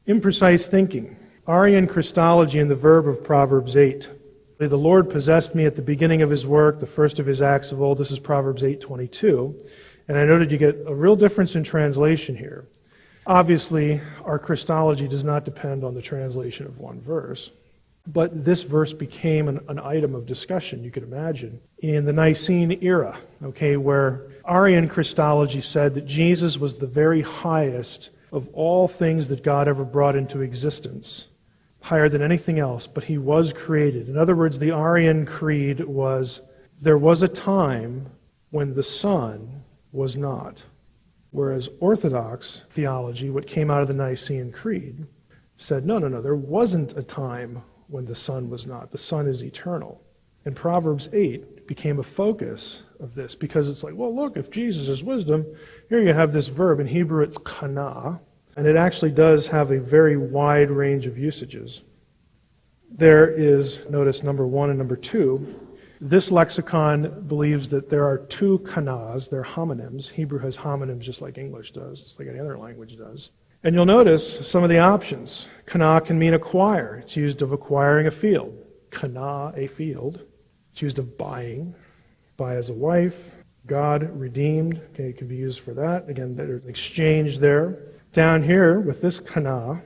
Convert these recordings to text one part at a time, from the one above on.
Imprecise thinking. Arian Christology and the verb of Proverbs 8. The Lord possessed me at the beginning of his work, the first of his acts of old. This is Proverbs 8:22. And I noted you get a real difference in translation here. Obviously, our Christology does not depend on the translation of one verse. But this verse became an item of discussion, you could imagine, in the Nicene era, where Arian Christology said that Jesus was the very highest of all things that God ever brought into existence, higher than anything else, but he was created. In other words, the Arian creed was, there was a time when the Son was not. Whereas Orthodox theology, what came out of the Nicene Creed, said, no, there wasn't a time when the Son was not. The Son is eternal. And Proverbs 8 became a focus of this because it's like, well, look, if Jesus is wisdom, here you have this verb. In Hebrew, it's kana, and it actually does have a very wide range of usages. There is, notice number 1 and number 2. This lexicon believes that there are two kanas, they're homonyms. Hebrew has homonyms just like English does, just like any other language does. And you'll notice some of the options. Kana can mean acquire. It's used of acquiring a field. Kana, a field. It's used of buying. Buy as a wife. God, redeemed. It can be used for that. Again, there's an exchange there. Down here with this kana,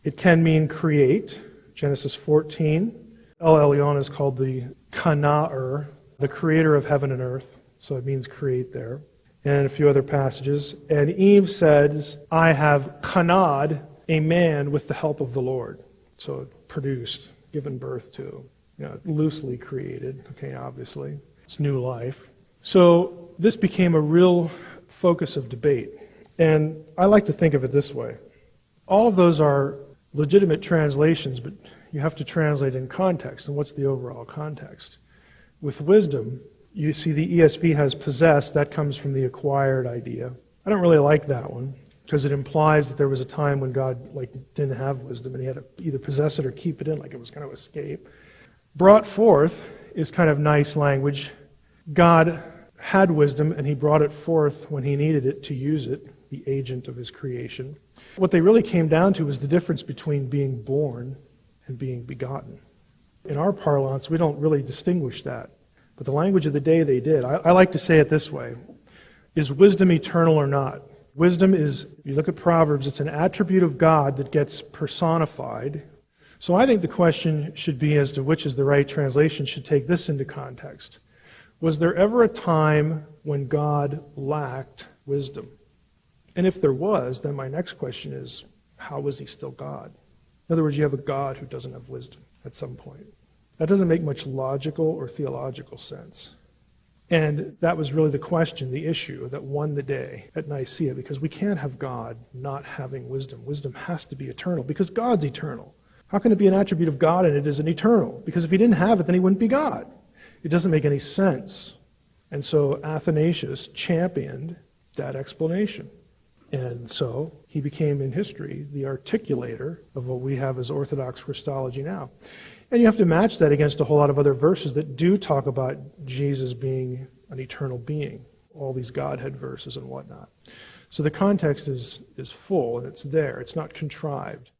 it can mean create. Genesis 14. El Elyon is called the Kana'er, the creator of heaven and earth. So it means create there. And a few other passages. And Eve says, I have kana'd a man with the help of the Lord. So produced, given birth to, loosely created, obviously. It's new life. So this became a real focus of debate. And I like to think of it this way. All of those are legitimate translations, but you have to translate in context. And what's the overall context? With wisdom, you see the ESV has possessed. That comes from the acquired idea. I don't really like that one because it implies that there was a time when God didn't have wisdom and he had to either possess it or keep it in, like it was going to escape. Brought forth is kind of nice language. God had wisdom and he brought it forth when he needed it to use it, the agent of his creation. What they really came down to was the difference between being born and being begotten. In our parlance, we don't really distinguish that. But the language of the day they did. I like to say it this way. Is wisdom eternal or not? Wisdom is, if you look at Proverbs, it's an attribute of God that gets personified. So I think the question should be as to which is the right translation should take this into context. Was there ever a time when God lacked wisdom? And if there was, then my next question is, how was he still God? In other words, you have a God who doesn't have wisdom at some point. That doesn't make much logical or theological sense. And that was really the question, the issue that won the day at Nicaea, because we can't have God not having wisdom. Wisdom has to be eternal because God's eternal. How can it be an attribute of God and it isn't eternal? Because if he didn't have it, then he wouldn't be God. It doesn't make any sense. And so Athanasius championed that explanation. And so he became in history the articulator of what we have as Orthodox Christology now. And you have to match that against a whole lot of other verses that do talk about Jesus being an eternal being, all these Godhead verses and whatnot. So the context is full and it's there. It's not contrived.